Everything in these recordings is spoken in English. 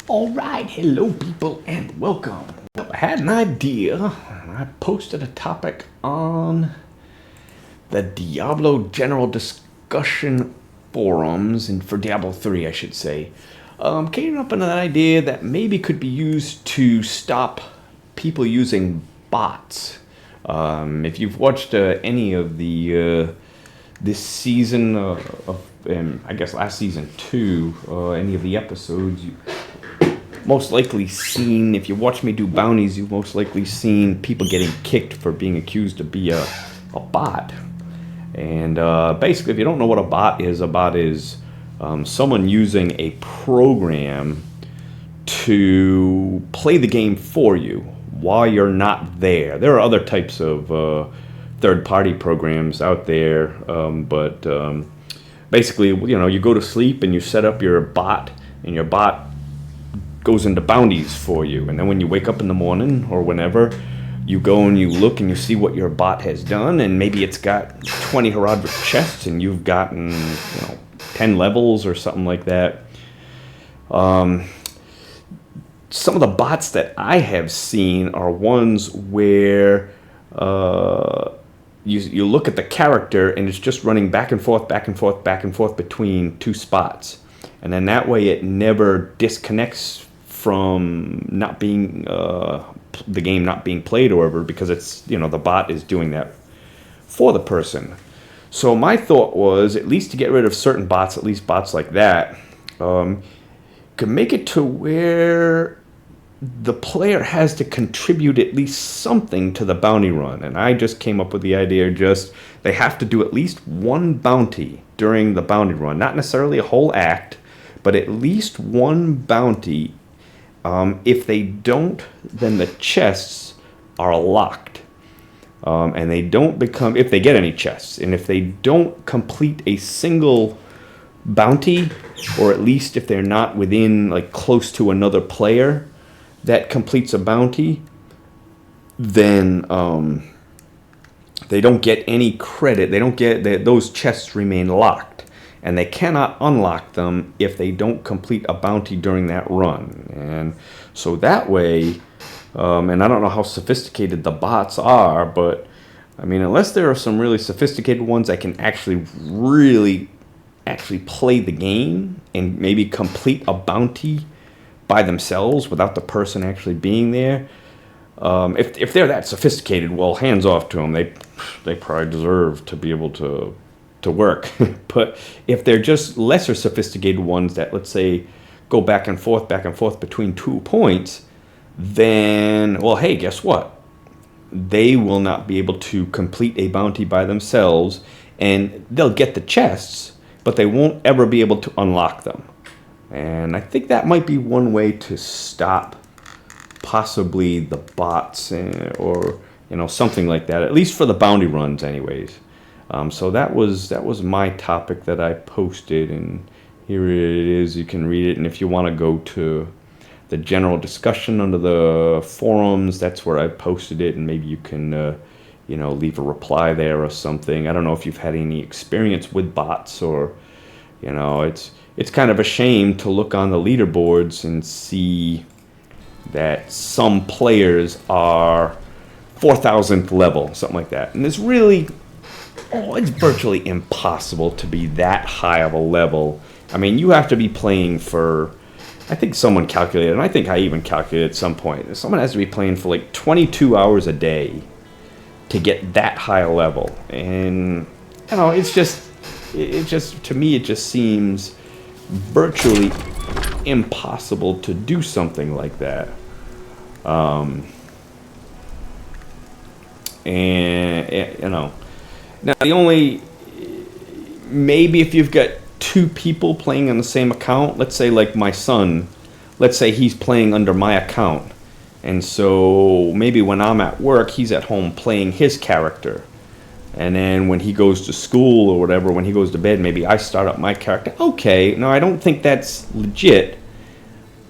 Alright, hello people and welcome. Well, I had an idea and I posted a topic on the Diablo general discussion forums, and for Diablo 3 I should say. Came up with an idea that maybe could be used to stop people using bots. If you've watched any of the this season of I guess last season too, any of the episodes, you most likely seen, if you watch me do bounties, you've most likely seen people getting kicked for being accused to be a bot. And basically, if you don't know what a bot is someone using a program to play the game for you while you're not there. There are other types of third-party programs out there, but basically, you know, you go to sleep and you set up your bot, and your bot goes into bounties for you, and then when you wake up in the morning or whenever, you go and you look and you see what your bot has done, and maybe it's got 20 Herodric chests and you've gotten 10 levels or something like that. Some of the bots that I have seen are ones where you look at the character and it's just running back and forth between two spots, and then that way it never disconnects from not being the game not being played or whatever, because it's, the bot is doing that for the person. So my thought was, at least to get rid of certain bots, at least bots like that, could make it to where the player has to contribute at least something to the bounty run. And I just came up with the idea, just they have to do at least one bounty during the bounty run, not necessarily a whole act, but at least one bounty. If they don't, then the chests are locked, and they don't become, if they get any chests, and if they don't complete a single bounty, or at least if they're not within, like, close to another player that completes a bounty, then they don't get any credit. They don't get, those chests remain locked. And they cannot unlock them if they don't complete a bounty during that run. And so that way, and I don't know how sophisticated the bots are, but I mean, unless there are some really sophisticated ones that can actually play the game and maybe complete a bounty by themselves without the person actually being there, if they're that sophisticated, well, hands off to them. They probably deserve to be able to work. But if they're just lesser sophisticated ones that, let's say, go back and forth between 2 points, then, well, hey, guess what? They will not be able to complete a bounty by themselves, and they'll get the chests, but they won't ever be able to unlock them. And I think that might be one way to stop possibly the bots, or something like that, at least for the bounty runs anyways. So that was my topic that I posted, and here it is. You can read it, and if you want to go to the general discussion under the forums, that's where I posted it, and maybe you can leave a reply there or something. I don't know if you've had any experience with bots, or it's kind of a shame to look on the leaderboards and see that some players are 4,000th level, something like that, and it's virtually impossible to be that high of a level. I mean, you have to be playing for, I think someone calculated, and I think I even calculated at some point, someone has to be playing for like 22 hours a day to get that high a level. And, it's just, to me, it just seems virtually impossible to do something like that. Now, maybe if you've got 2 people playing on the same account, let's say like my son, let's say he's playing under my account, and so maybe when I'm at work, he's at home playing his character, and then when he goes to school or whatever, when he goes to bed, maybe I start up my character. Okay, no, I don't think that's legit,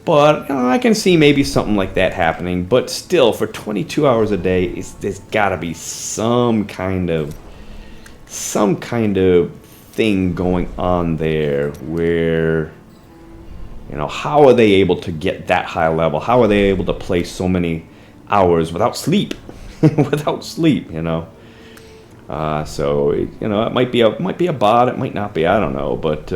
but I can see maybe something like that happening. But still, for 22 hours a day, there's got to be some kind of thing going on there where You know, how are they able to get that high level? How are they able to play so many hours without sleep? Without sleep, you know. So you know, it might be a bot, it might not be, I don't know, but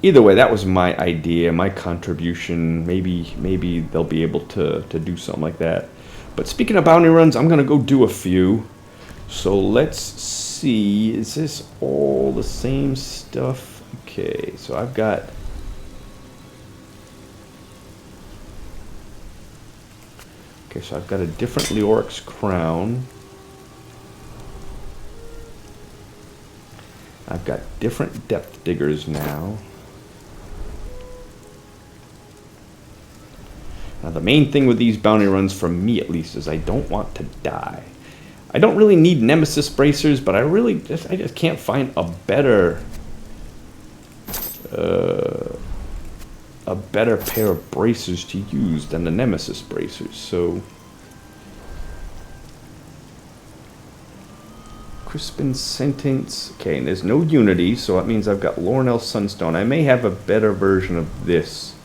either way, that was my idea, my contribution. Maybe they'll be able to do something like that. But speaking of bounty runs, I'm gonna go do a few. So let's see, is this all the same stuff? Okay, so I've got a different Leoric's crown. I've got different depth diggers now. Now the main thing with these bounty runs, for me at least, is I don't want to die. I don't really need Nemesis bracers, but I just can't find a better pair of bracers to use than the Nemesis bracers. So Crispin Sentence. Okay, and there's no Unity, so that means I've got Lornell Sunstone. I may have a better version of this.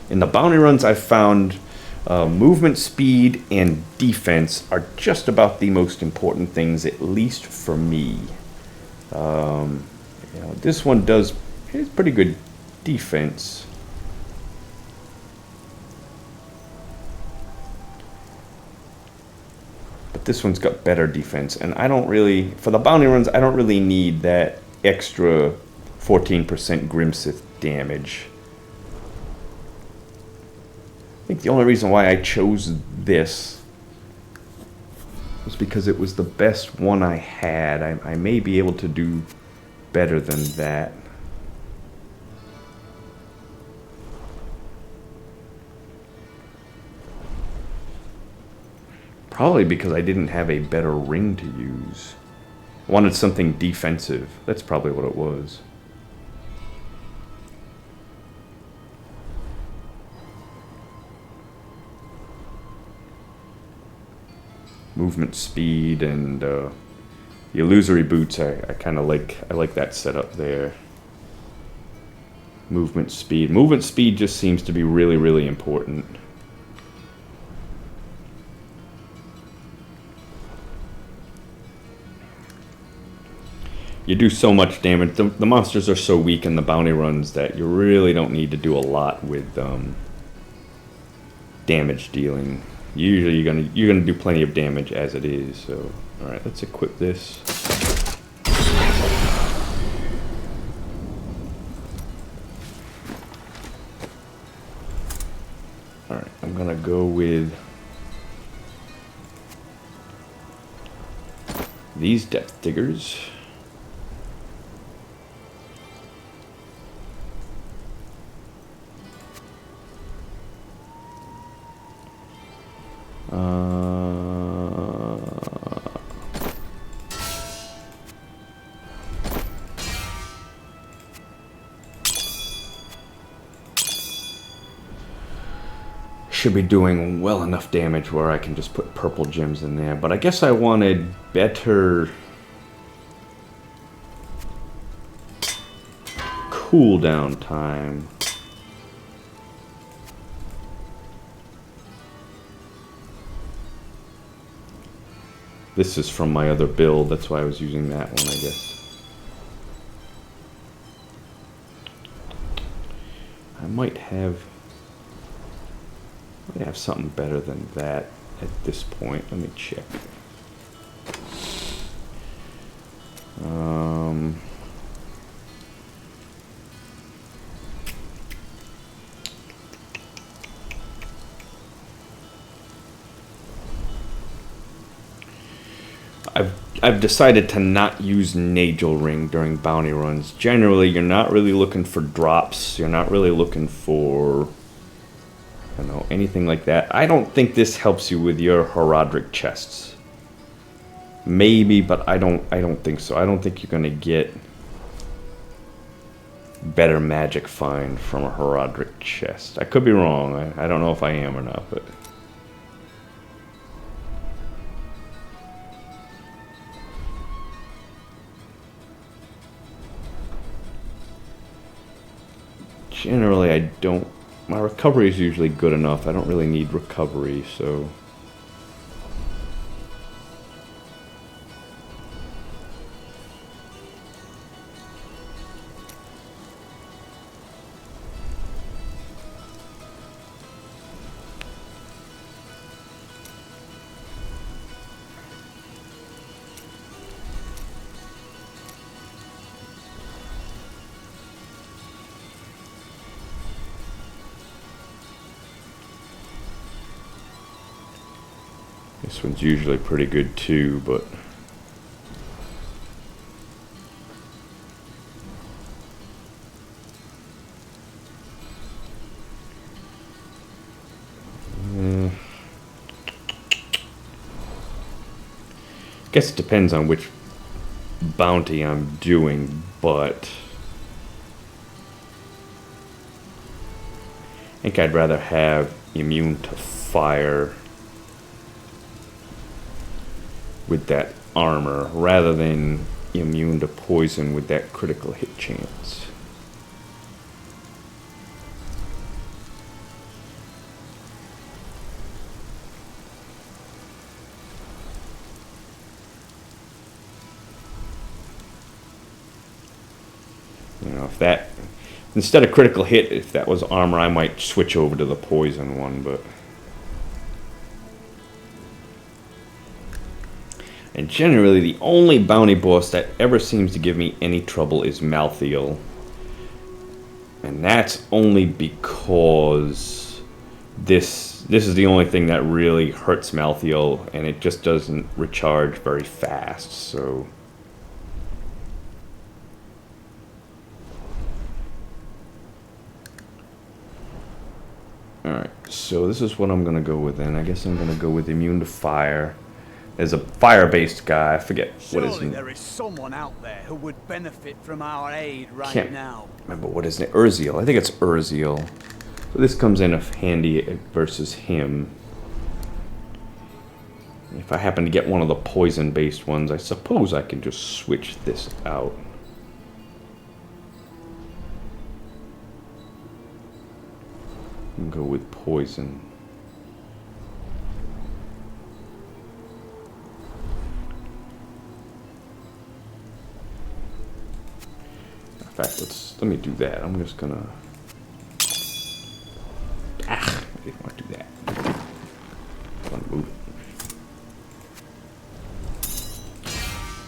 In the bounty runs, I've found movement speed and defense are just about the most important things, at least for me. You know, this one has pretty good defense. But this one's got better defense, and I don't really, for the bounty runs, I don't really need that extra 14% Grimsith damage. I think the only reason why I chose this was because it was the best one I had. I may be able to do better than that. Probably because I didn't have a better ring to use. I wanted something defensive. That's probably what it was. Movement speed and the illusory boots, I kind of like. I like that setup there. Movement speed just seems to be really important. You do so much damage. The monsters are so weak in the bounty runs that you really don't need to do a lot with damage dealing. Usually you're gonna do plenty of damage as it is. So, all right, let's equip this. All right, I'm gonna go with these depth diggers. Should be doing well enough damage where I can just put purple gems in there, but I guess I wanted better cooldown time. This is from my other build, that's why I was using that one, I guess. I might have something better than that at this point. Let me check. I've decided to not use Nagel Ring during bounty runs. Generally, you're not really looking for drops. You're not really looking for, I don't know, anything like that. I don't think this helps you with your Herodric chests. Maybe, but I don't think so. I don't think you're gonna get better magic find from a Herodric chest. I could be wrong. I don't know if I am or not, but generally I don't... My recovery is usually good enough. I don't really need recovery, so... This one's usually pretty good too, but... I guess it depends on which bounty I'm doing, but... I think I'd rather have immune to fire with that armor rather than immune to poison with that critical hit chance. You know, if that, instead of critical hit, if that was armor, I might switch over to the poison one, but... And generally, the only bounty boss that ever seems to give me any trouble is Malthael. And that's only because this is the only thing that really hurts Malthael, and it just doesn't recharge very fast, so... Alright, so this is what I'm going to go with then. I guess I'm going to go with immune to fire. There's a fire-based guy, I forget what his name. There is someone out there who would benefit from our aid Can't now. remember what his name. Urziel, I think it's Urziel. So this comes in handy versus him. If I happen to get one of the poison-based ones, I suppose I can just switch this out. And go with poison. In fact, let me do that. I'm just gonna... I didn't want to do that. I want to move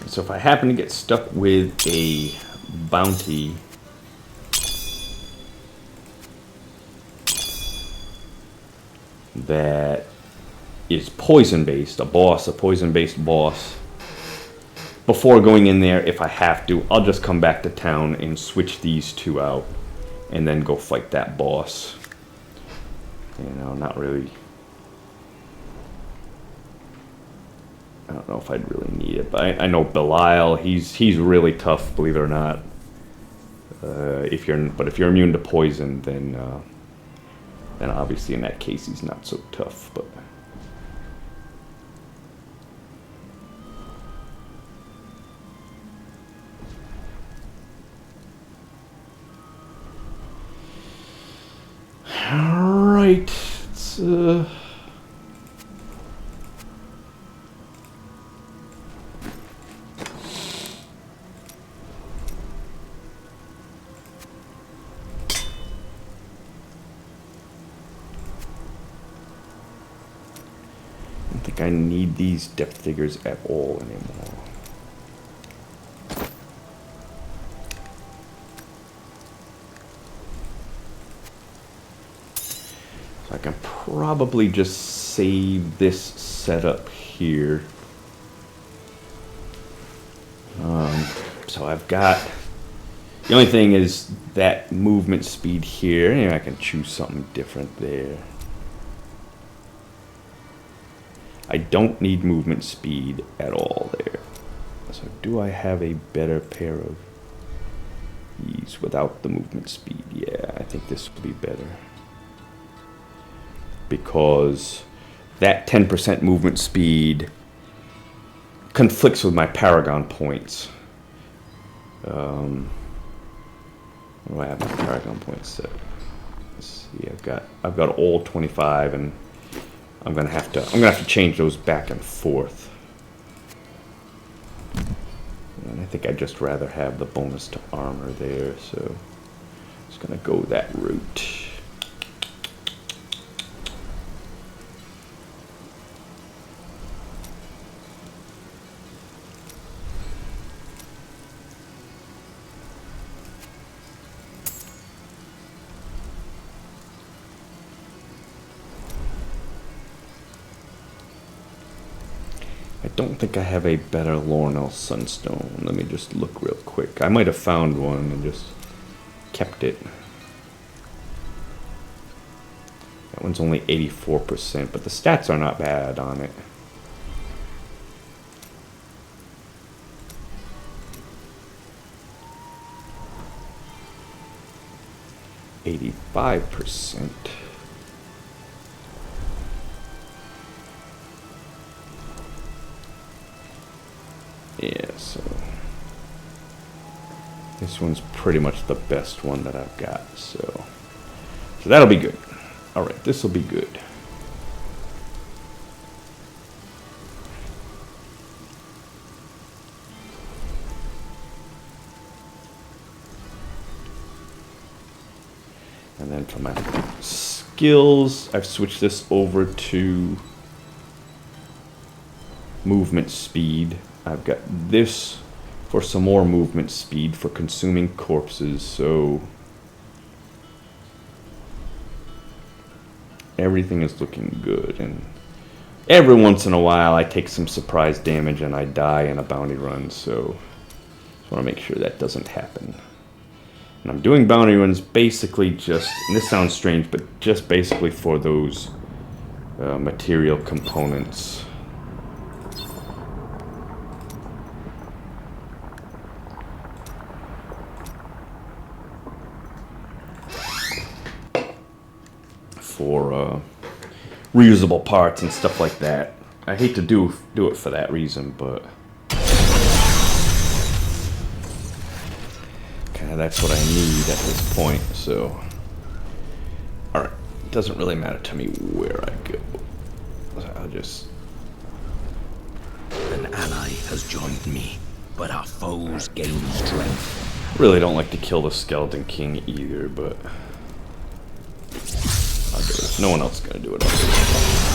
it. So if I happen to get stuck with a bounty... that is poison-based, a poison-based boss... Before going in there, if I have to, I'll just come back to town and switch these two out. And then go fight that boss. You know, not really... I don't know if I'd really need it, but I know Belial, he's really tough, believe it or not. If you're immune to poison, then obviously in that case he's not so tough, but... Alright, it's, I don't think I need these depth figures at all anymore. I can probably just save this setup here. So I've got... The only thing is that movement speed here. Anyway, I can choose something different there. I don't need movement speed at all there. So do I have a better pair of these without the movement speed? Yeah, I think this will be better. Because that 10% movement speed conflicts with my Paragon points. Where do I have my Paragon points set? See, I've got all 25, and I'm gonna have to change those back and forth. And I think I'd just rather have the bonus to armor there, so I'm just gonna go that route. I don't think I have a better Lornell Sunstone. Let me just look real quick. I might have found one and just kept it. That one's only 84%, but the stats are not bad on it. %. Yeah, so this one's pretty much the best one that I've got, so that'll be good. All right, this will be good. And then for my skills, I've switched this over to movement speed. I've got this for some more movement speed for consuming corpses, so everything is looking good. And every once in a while I take some surprise damage and I die in a bounty run, so just want to make sure that doesn't happen. And I'm doing bounty runs basically just, and this sounds strange, but just basically for those material components. For reusable parts and stuff like that. I hate to do it for that reason, but kind of that's what I need at this point. So, all right, it doesn't really matter to me where I go. I'll just. An ally has joined me, but our foes gain strength. Really don't like to kill the Skeleton King either, but I'll do it. No one else is gonna do it. I'll do it.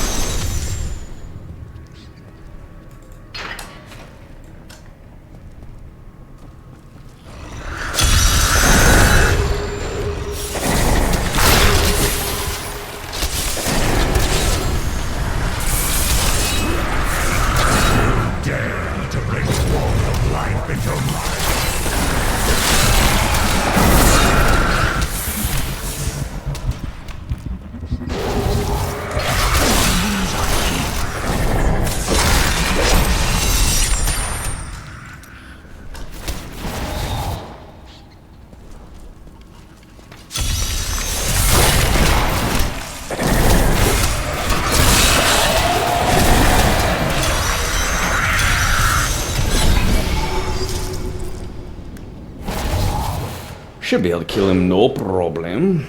Should be able to kill him, no problem.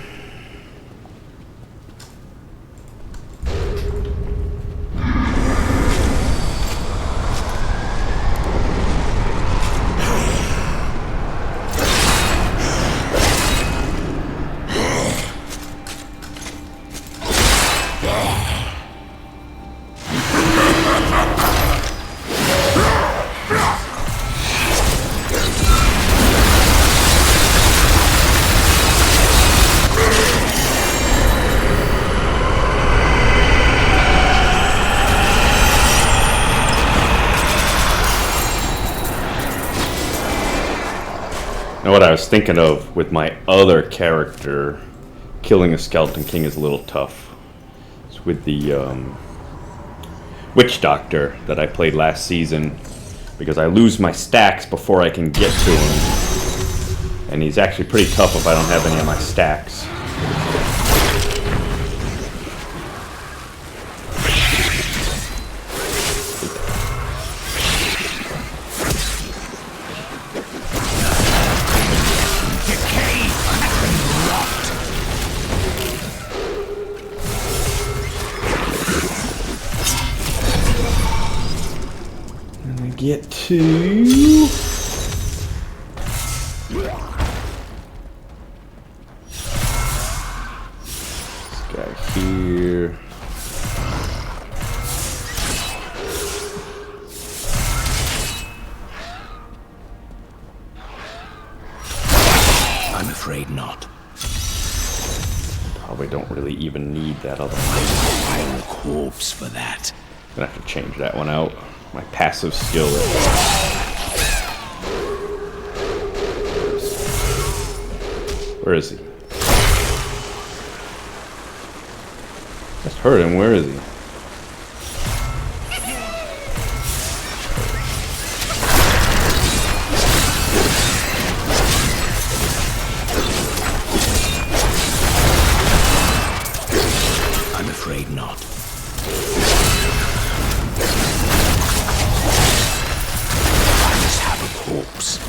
Now what I was thinking of with my other character, killing a Skeleton King is a little tough. It's with the Witch Doctor that I played last season, because I lose my stacks before I can get to him. And he's actually pretty tough if I don't have any of my stacks. get to... this guy here. I'm afraid not. Probably don't really even need that other one. I'm a corpse for that. Gonna have to change that one out. My passive skill is... Where is he? Just heard him. Where is he? I'm afraid not. I must have a corpse.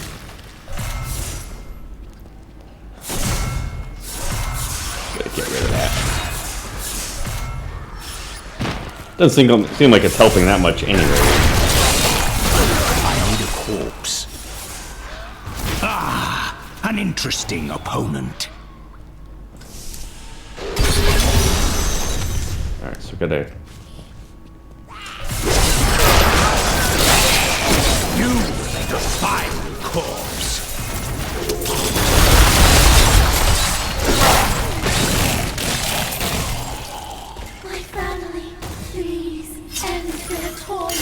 Gotta get rid of that. Doesn't seem like it's helping that much anyway. I need a corpse. Ah, an interesting opponent. Alright, so we gotta... You make a fine corpse. My family, please end their torment.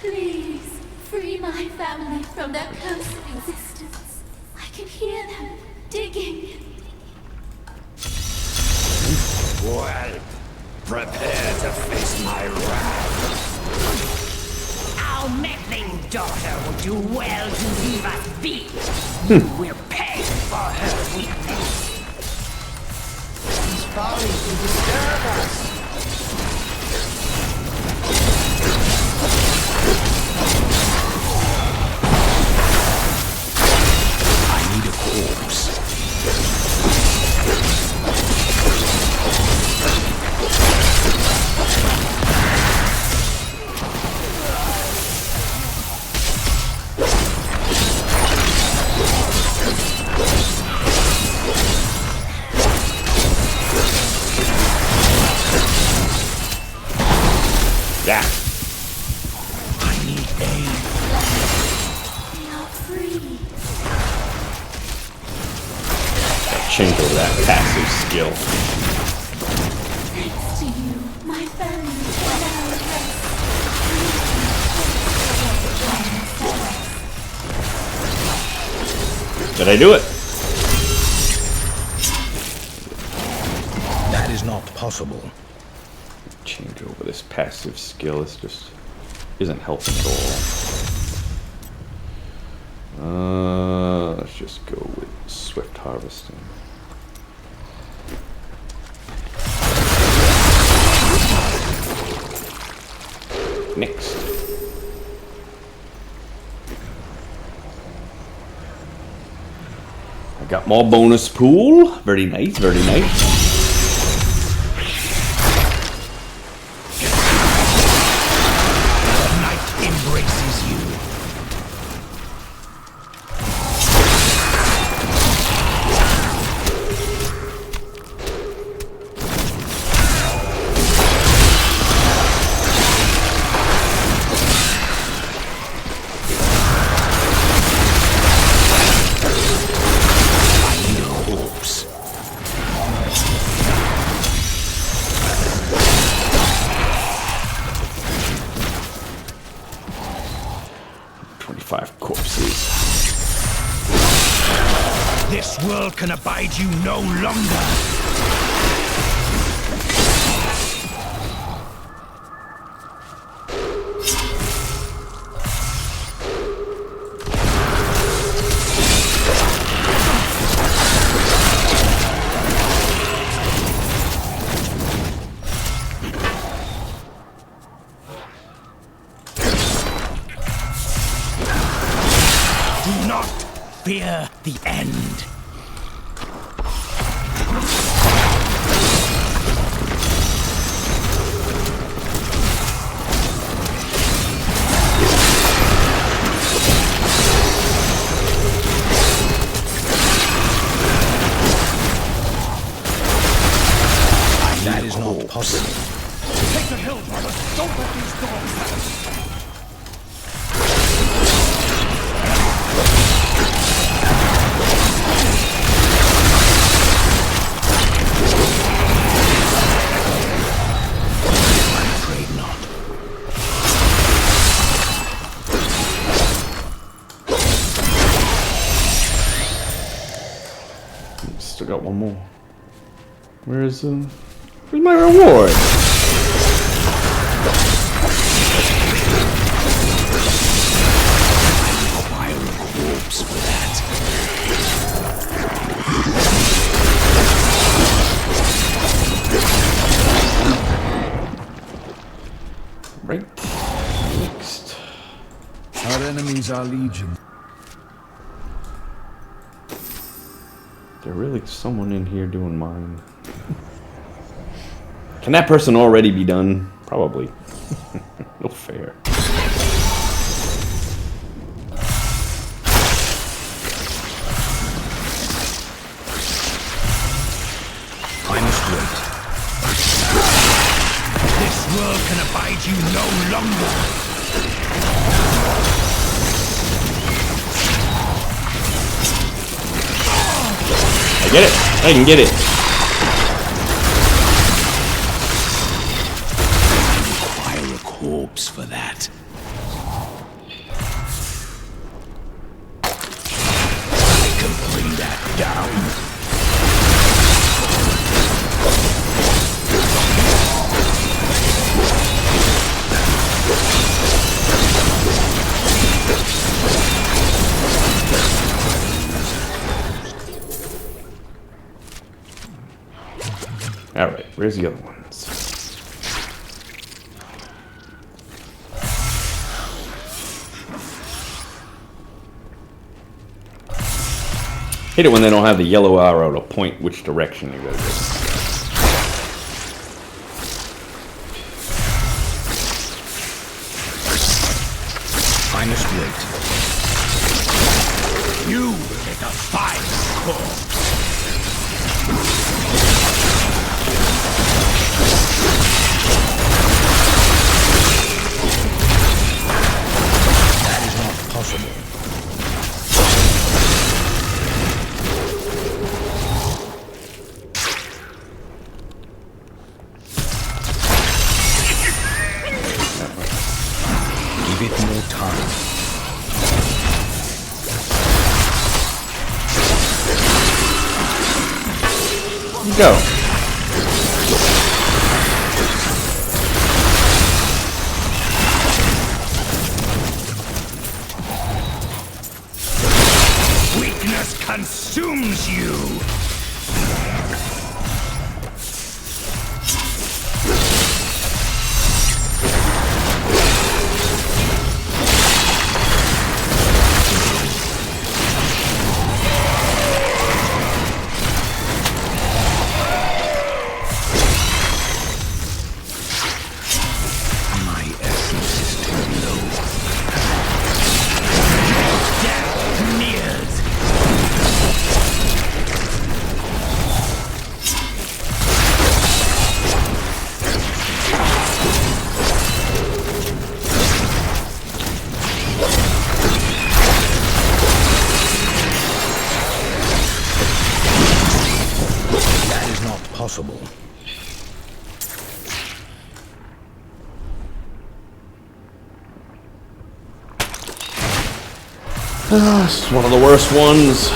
Please free my family from their cursed existence. I can hear them digging. Well, prepare to face my wrath. Our meddling daughter would do well to leave us be. You will pay for her weakness. She's falling to disturb us. I need a corpse. Yeah. I need aid. They are free. Change over that passive skill. Thanks to you, my family can now rest. Did I do it? That is not possible. Change over this passive skill. This just isn't helping at all. Let's just go with swift harvesting. Next. I got more bonus pool. Very nice, very nice. Night embraces you. I need a corpse. 25 corpses. This world can abide you no longer. Do not fear the end. brother. Don't let these dogs have us. I'm afraid not. Still got one more. Where's my reward? Fire a corpse for that. Right. Next. Our enemies are legion. There's really someone in here doing mine. Can that person already be done? Probably. No fair. I must wait. This world can abide you no longer. I get it. I can get it. Fire a corpse for that. I can bring that down. Alright, where's the other ones? Hate it when they don't have the yellow arrow to point which direction they go. I must wait. You will make a fine corpse. That is not possible. Give it more time. Go. Weakness consumes you. My essence is too low. Death nears. That is not possible. This is one of the worst ones.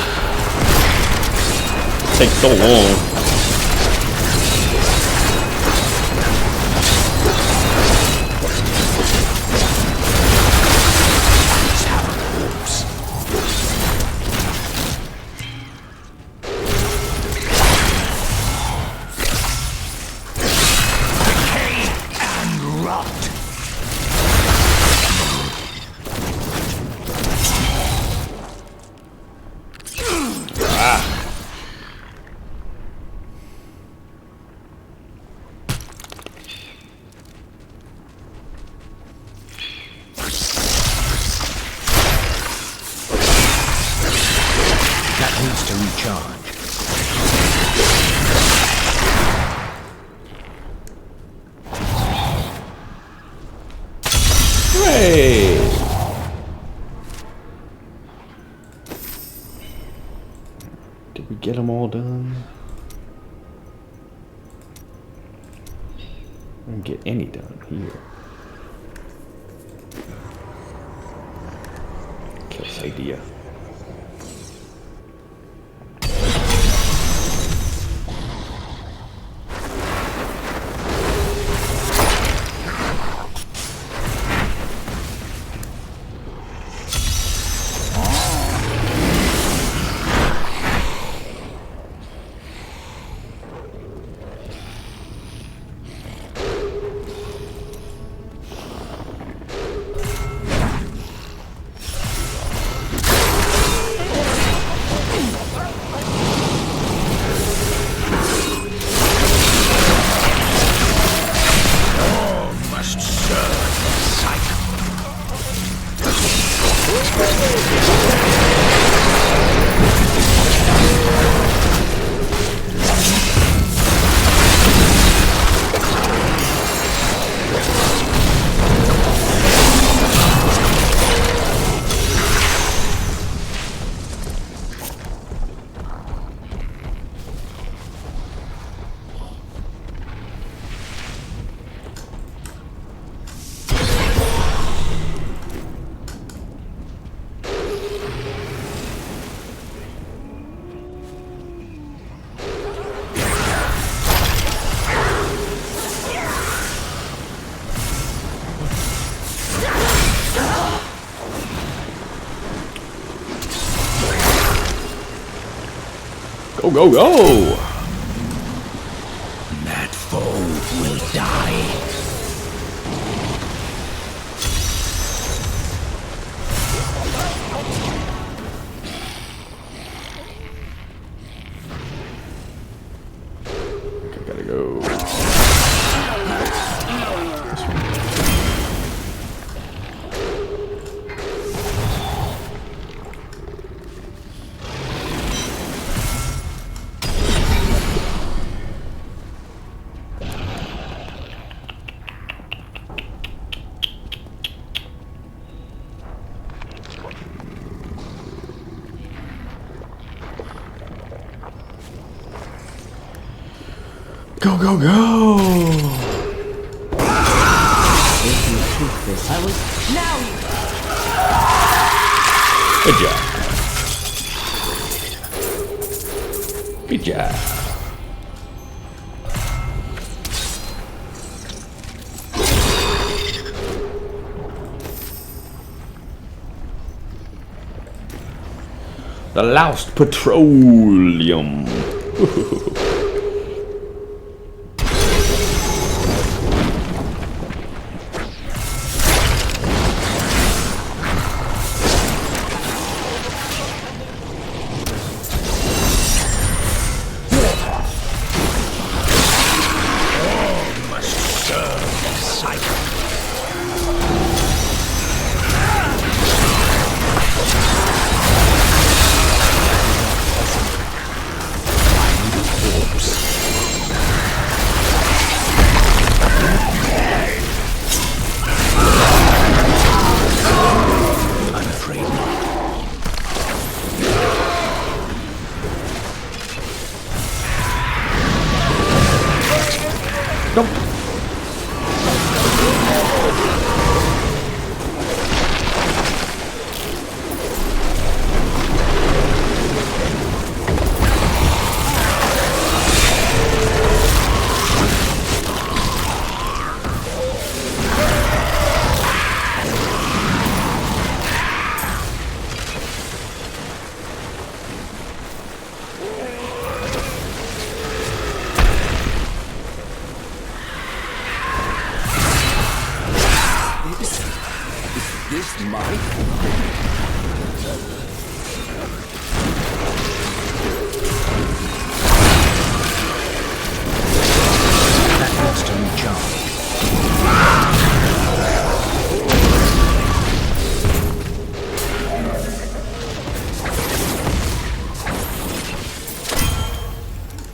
Takes so long. And rot. That needs to recharge. Hey! Did we get them all done? I didn't get any done here. Kiss idea. Go, go, go! That foe will die. I gotta go. Go, go, go! Good job. Good job. The Lost Petroleum.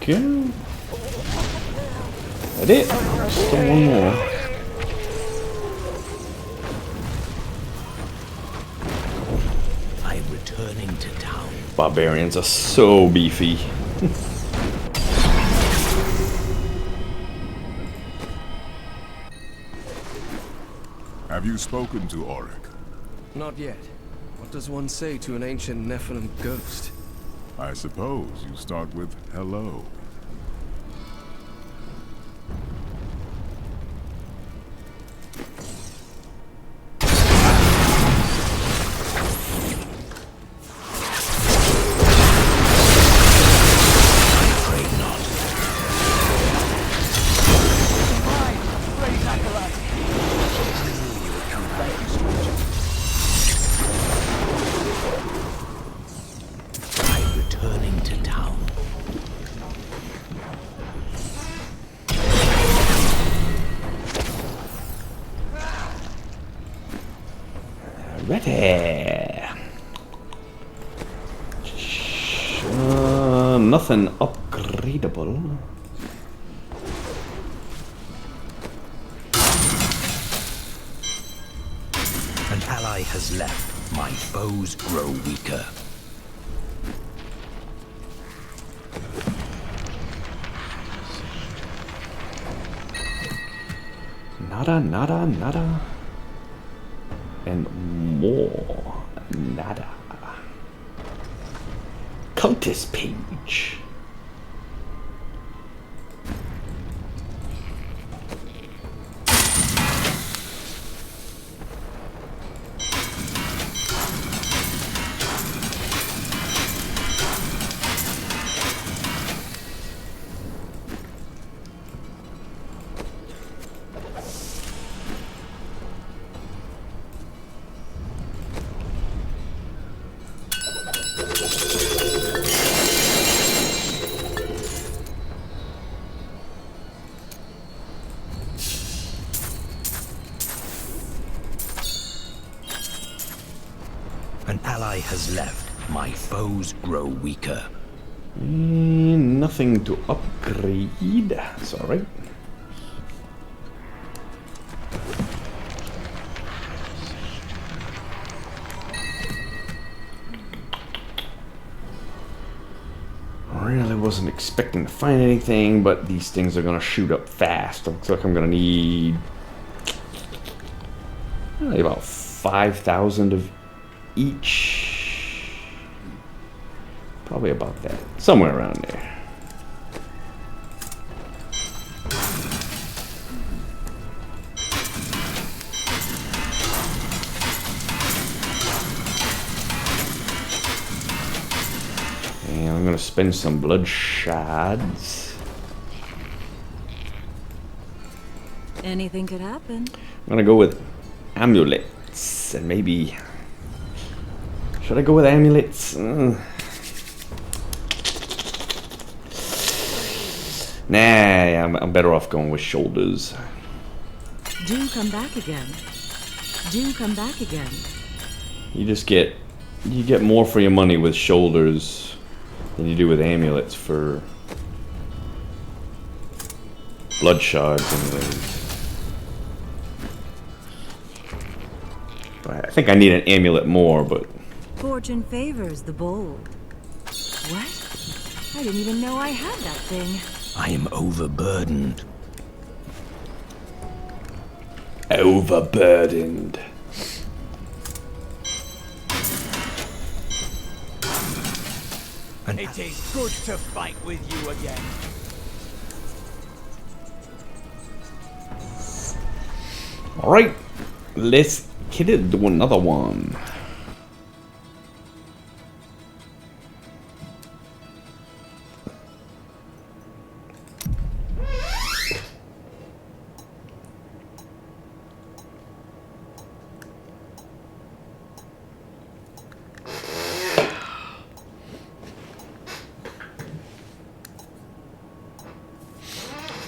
Okay. That it. Still one more. returning to town. Barbarians are so beefy. Have you spoken to Auric? Not yet. What does one say to an ancient Nephilim ghost? I suppose you start with hello. Returning to town. Ready. Nothing upgradable. An ally has left. My foes grow weaker. Nada, nada, nada. And more nada. Cultist page. An ally has left. My foes grow weaker. Nothing to upgrade. That's alright. Really wasn't expecting to find anything, but these things are gonna shoot up fast. Looks like I'm gonna need about 5,000 of each. Probably about that. Somewhere around there. And I'm gonna spend some blood shards. Anything could happen. I'm gonna go with amulets and maybe. Should I go with amulets? Nah, I'm better off going with shoulders. Do come back again. Do come back again. You get more for your money with shoulders than you do with amulets for blood shards anyways. But I think I need an amulet more, but Fortune favors the bold. What? I didn't even know I had that thing. I am overburdened. overburdened. It is good to fight with you again. Alright, let's get it, do another one.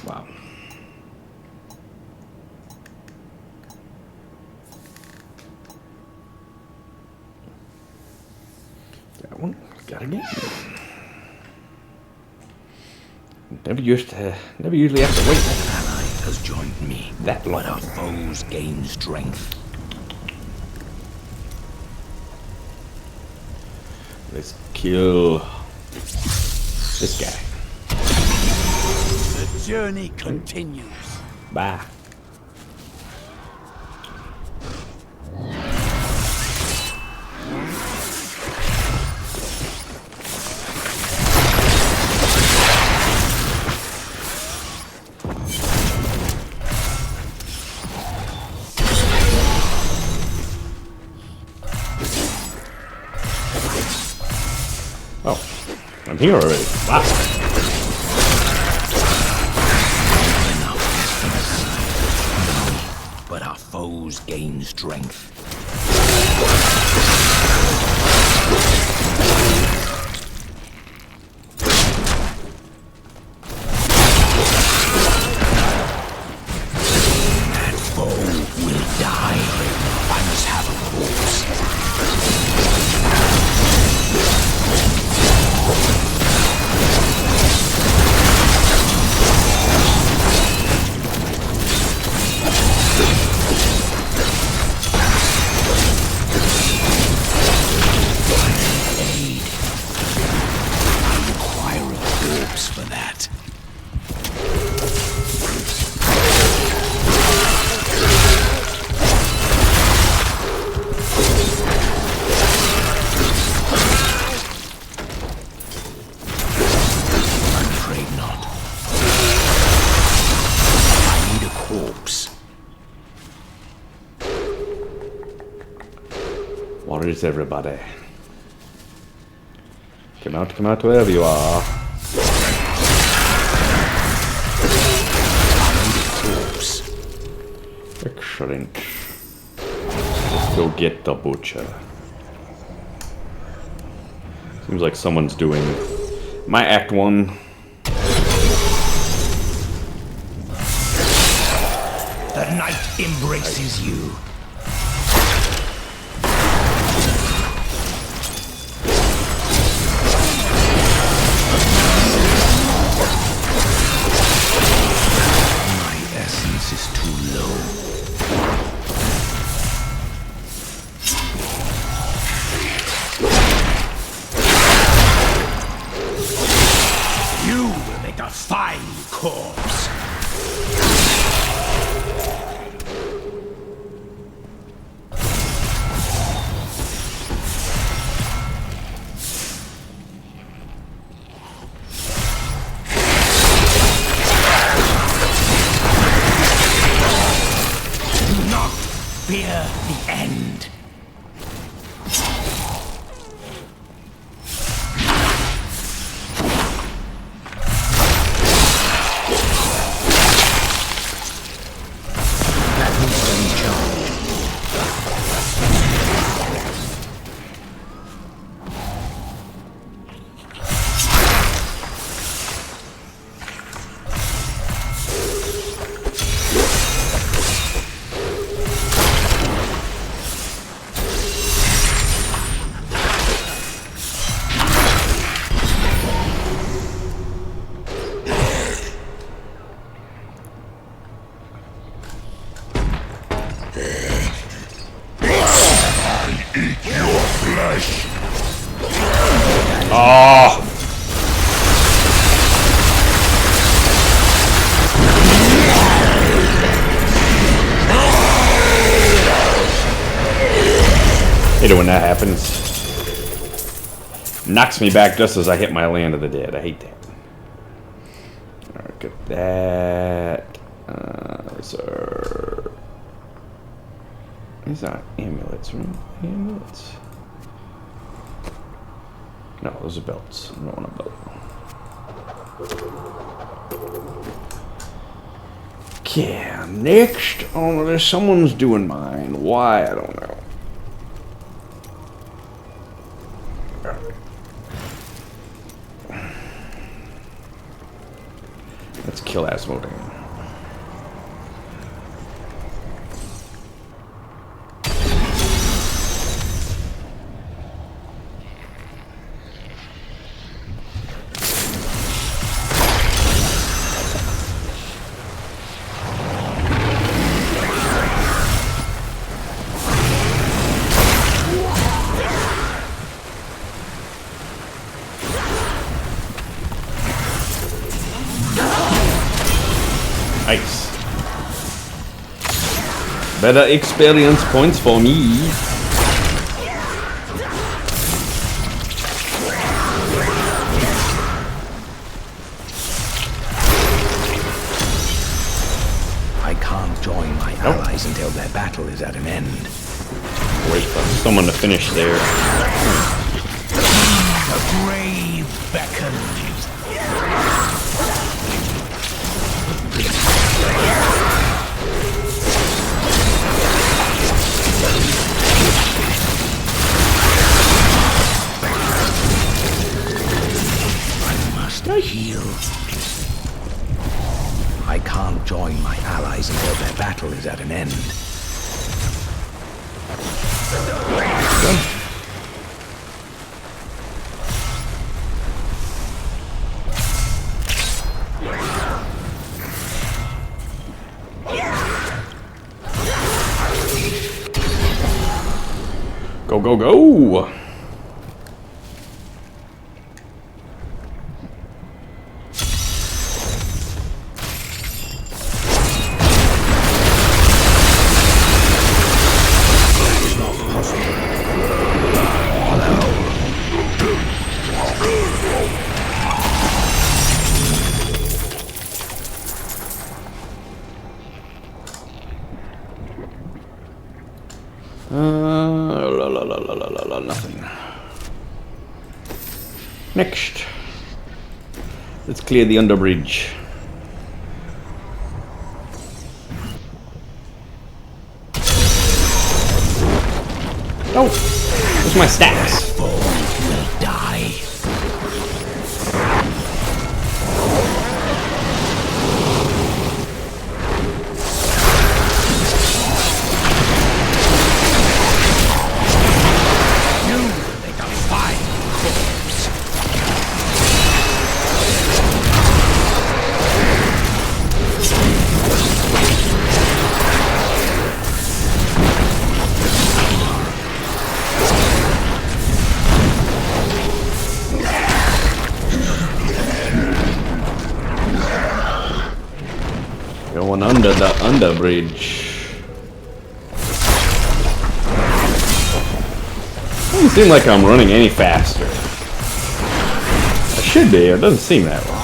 Wow. Got one. Got again. Never usually have to wait An ally has joined me. that long. But our foes gain strength. Let's kill this guy. The journey continues. Bye. Oh, I'm here already. Wow. But our foes gain strength. That foe will die. I must have a corpse. For that. I'm afraid not. I need a corpse. What is everybody? Come out wherever you are. Excellent. Let's go get the butcher. Seems like someone's doing my Act 1. The night embraces you. My essence is too low. You will make a fine corpse. Do not fear the end. Oh! Hate it when that happens. Knocks me back just as I hit my land of the dead. I hate that. Alright, get that. Sir. These aren't amulets, right? Amulets? No, those are belts. I don't want a belt. Okay, next. Oh, there's someone's doing mine. Why? I don't know. Let's kill Asmodee. Better experience points for me. I can't join my allies until their battle is at an end. Wait for someone to finish there. The grave beckons. I must heal. I can't join my allies until their battle is at an end. Go, go, go! Nothing. Next. Let's clear the underbridge. Oh! Where's my stacks? Foe will die. Going under the underbridge. Doesn't seem like I'm running any faster. I should be, it doesn't seem that way.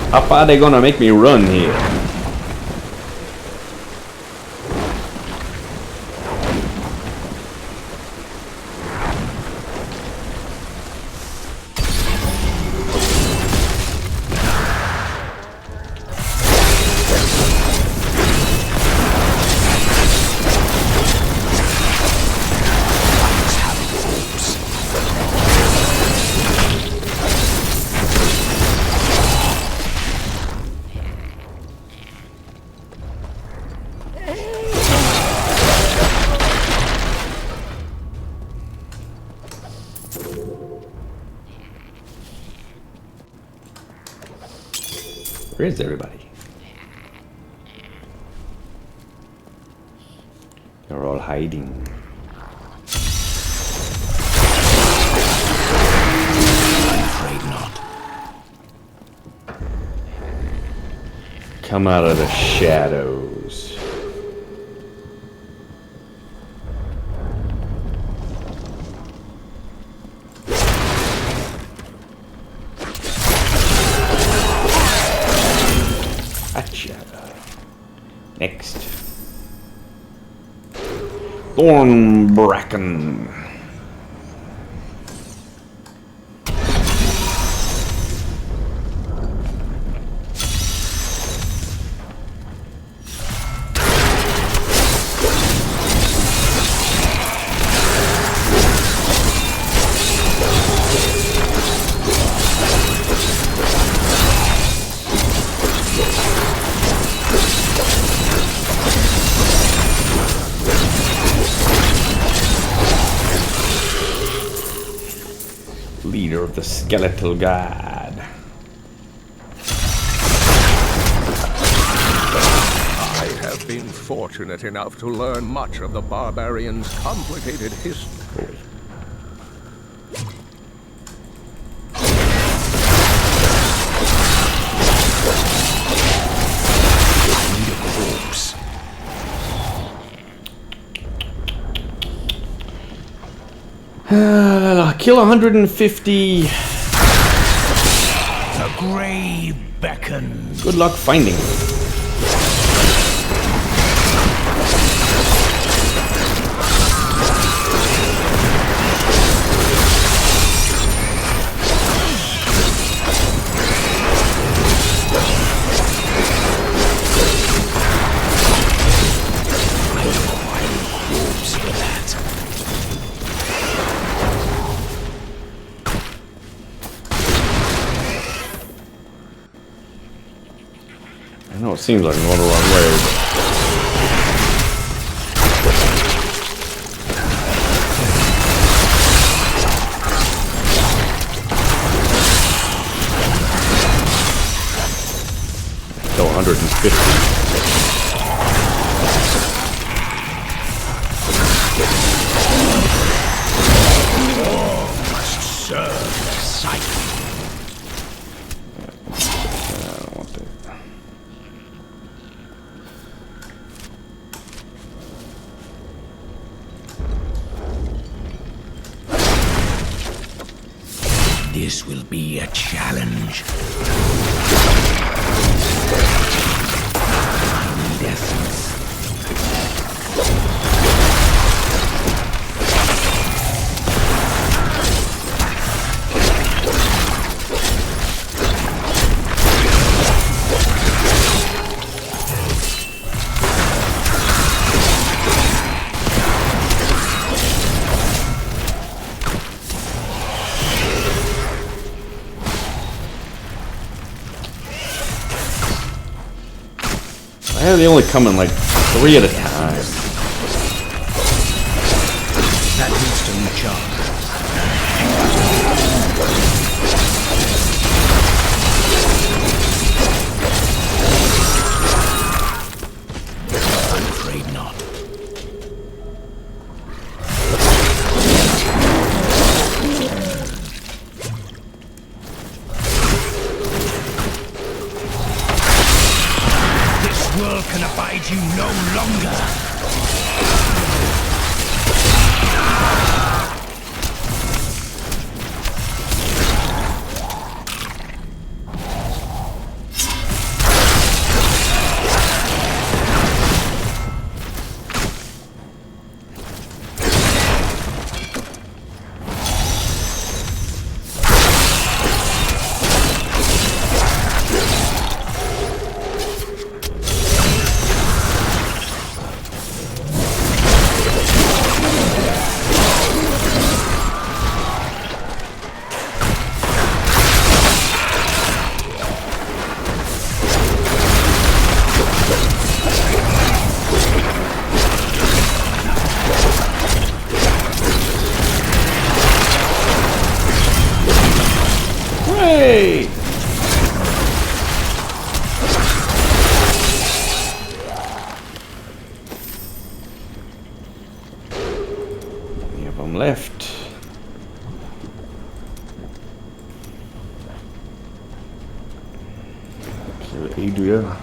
How far are they gonna make me run here? Where is everybody? They're all hiding. I'm afraid not. Come out of the shadows. Next. Thorn Bracken. leader of the skeletal god. I have been fortunate enough to learn much of the barbarians' complicated history. Kill 150. The grave beckons. Good luck finding it. I know it seems like I'm going the wrong way, but... Kill 150. This will be a challenge. I need essence. They only come in like 3 at a time. That needs to recharge. I'm afraid not. World can abide you no longer. Hey! Many of them left. Kill Adria.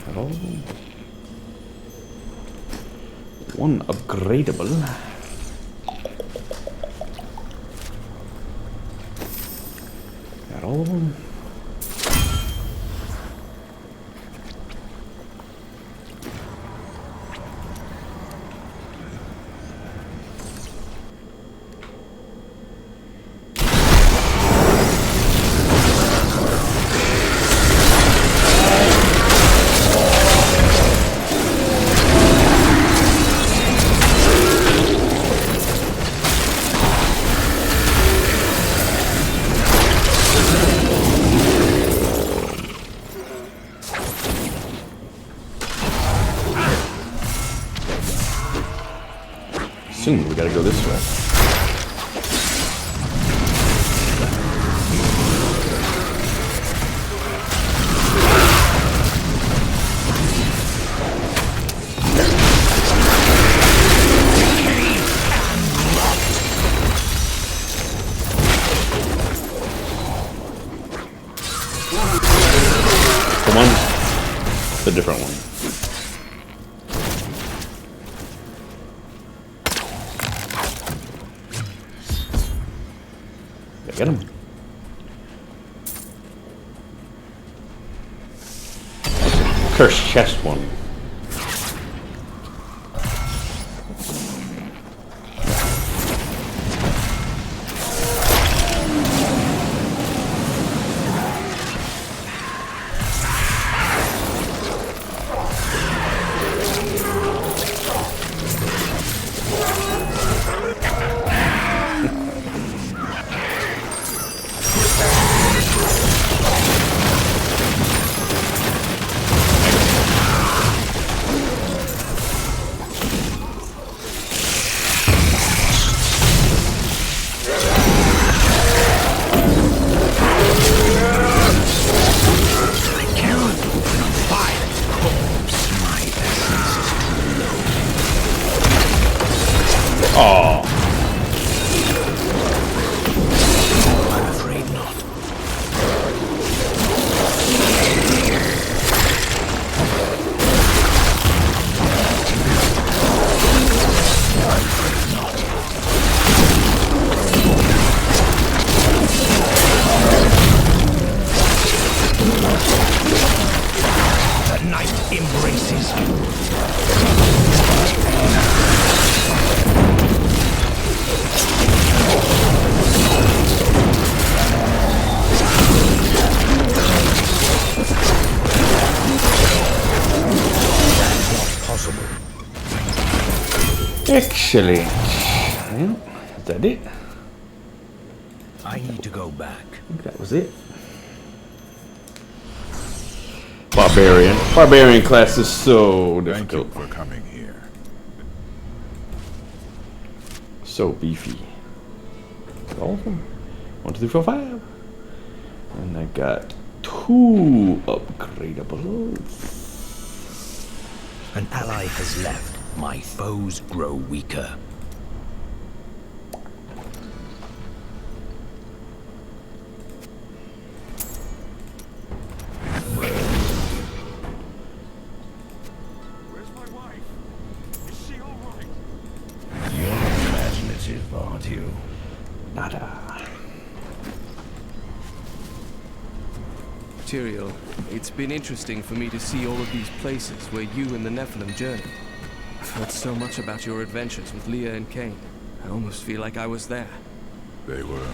Oh. One upgradable. Got all of them. Soon we gotta go this way. The one, the different one. Get him. Cursed chest one. Excellent. Well, is that it? I need to go back. I think that was it. Barbarian. Barbarian class is so Thank you difficult. for coming here. So beefy. All of them. 1, 2, 3, 4, 5. And I got 2 upgradables. An ally has left. My foes grow weaker. Where's my wife? Is she all right? You're imaginative, aren't you? Nada. Tyrael, it's been interesting for me to see all of these places where you and the Nephilim journeyed. I've heard so much about your adventures with Leah and Cain. I almost feel like I was there. They were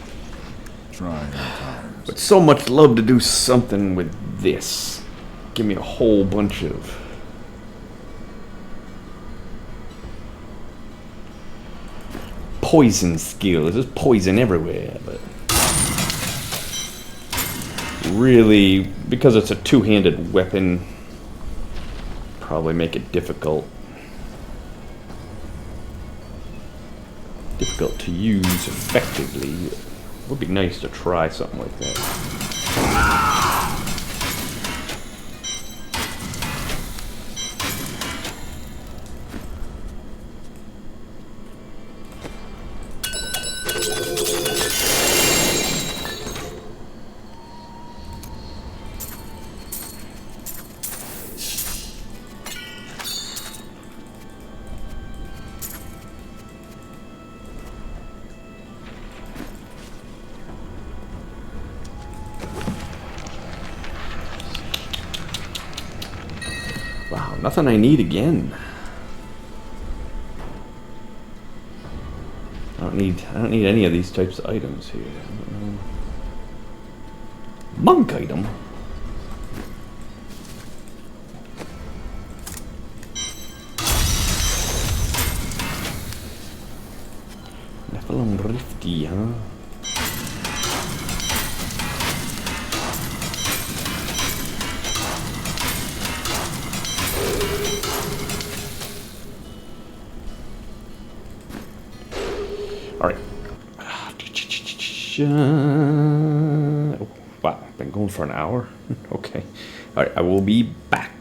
trying times. But so much love to do something with this. Give me a whole bunch of poison skills. There's poison everywhere, but really, because it's a two-handed weapon, probably make it difficult to use effectively. It would be nice to try something like that. Wow, nothing I need again. I don't need any of these types of items here. Monk item. Nephilim Rifty, huh? Alright. Oh, wow, been going for an hour? Okay. Alright, I will be back.